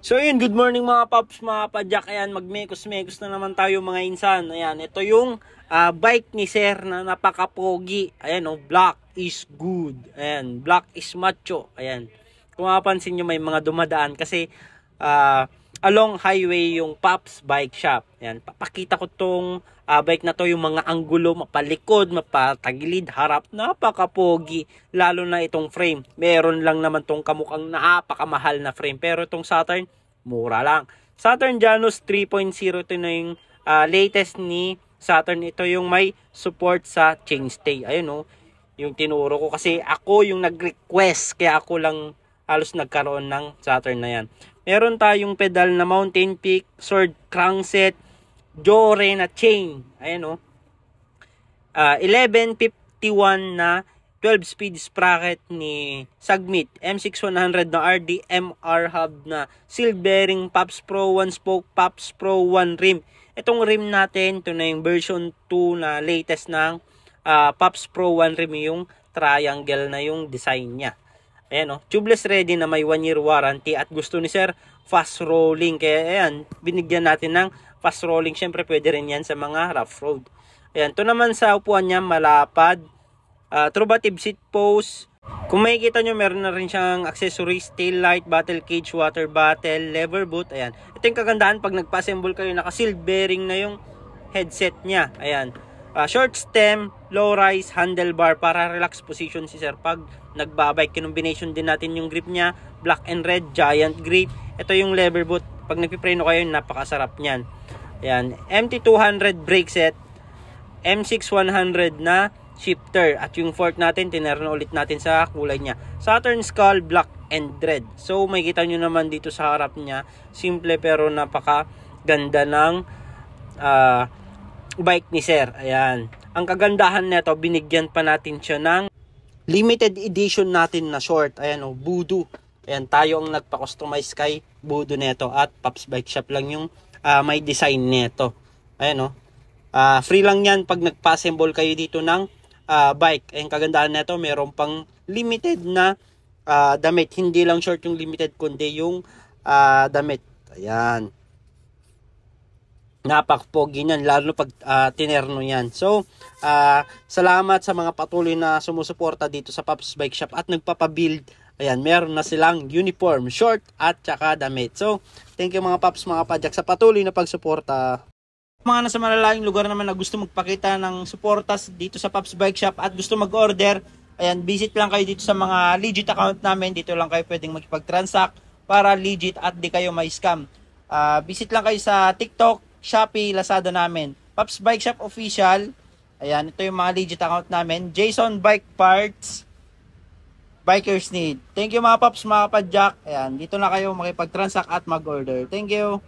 So yun, good morning mga paps, mga padyak. Ayan, magmekos-mekos na naman tayo mga insan. Ayan, ito yung bike ni Sir na napaka-pogi. Ayan, oh, black is good. Ayan, black is macho. Ayan, kung mapapansin nyo may mga dumadaan kasi along highway yung Pops Bike Shop. Ayan, papakita ko tong bike na to, yung mga anggulo, mapalikod, mapatagilid, harap, napaka-pogi. Lalo na itong frame. Meron lang naman tong kamukhang napakamahal na frame. Pero itong Saturn, mura lang. Saturn Janus 3.0, ito na yung latest ni Saturn. Ito yung may support sa chainstay. Ayun, oh, yung tinuro ko kasi ako yung nag-request, kaya ako lang halos nagkaroon ng Saturn na yan. Meron tayong pedal na Mountain Peak, Sword crankset, Jore na chain. Ayan, oh. 1151 na 12-speed sprocket ni Sagmit. M6100 na RD MR hub na seal bearing, Pops Pro 1 spoke, Pops Pro 1 rim. Itong rim natin, ito na yung version 2 na latest ng Pops Pro 1 rim, yung triangle na yung design niya. Ayan, oh, tubeless ready na may 1-year warranty at gusto ni Sir fast rolling. Kaya ayan, binigyan natin ng fast rolling. Syempre pwede rin yan sa mga rough road. Ayan, ito naman sa upuan niya, malapad. Trubative seat post. Kung makikita nyo, meron na rin siyang accessories, tail light, battle cage, water bottle, lever boot. Ayan, ito yung kagandahan pag nagpa-assemble kayo, naka-sealed bearing na yung headset niya. Ayan, short stem, low rise, handlebar para relax position si Sir pag nagbabike. Combination din natin yung grip niya, black and red, giant grip. Ito yung lever boot, pag nagpipreno kayo, napakasarap niyan. Ayan, MT200 brake set, M6100 na shifter, at yung fork natin, tinerno ulit natin sa kulay niya, Saturn Skull Black and Red. So makikita nyo naman dito sa harap niya, simple pero napaka ganda ng bike ni Sir. Ayan, ang kagandahan nito, binigyan pa natin siya ng limited edition natin na short. Ayan, oh, Voodoo. Ayan, tayo ang nagpa-customize kay Voodoo neto, at Pops Bike Shop lang yung may design neto. Ayan, oh, free lang yan pag nagpa-assemble kayo dito ng bike. Ang kagandahan nito, meron pang limited na damit. Hindi lang short yung limited, kundi yung damit. Ayan, napaka-pogi niyan, lalo pag tinerno yan. So salamat sa mga patuloy na sumusuporta dito sa Pops Bike Shop at nagpapabuild. Ayan, meron na silang uniform, short at saka damit. So thank you mga Pops, mga padyak, sa patuloy na pagsuporta. Mga nasa malalayong lugar naman na gusto magpakita ng suportas dito sa Pops Bike Shop at gusto mag-order, ayan, visit lang kayo dito sa mga legit account namin. Dito lang kayo pwedeng makipag-transact para legit at di kayo may scam. Visit lang kayo sa TikTok, Shopee, Lazada namin, Pops Bike Shop Official. Ayan, ito yung mga legit account namin. Jason Bike Parts, Bikers Need. Thank you mga Pops, mga padyak. Ayan, dito na kayo makipag-transact at mag-order. Thank you.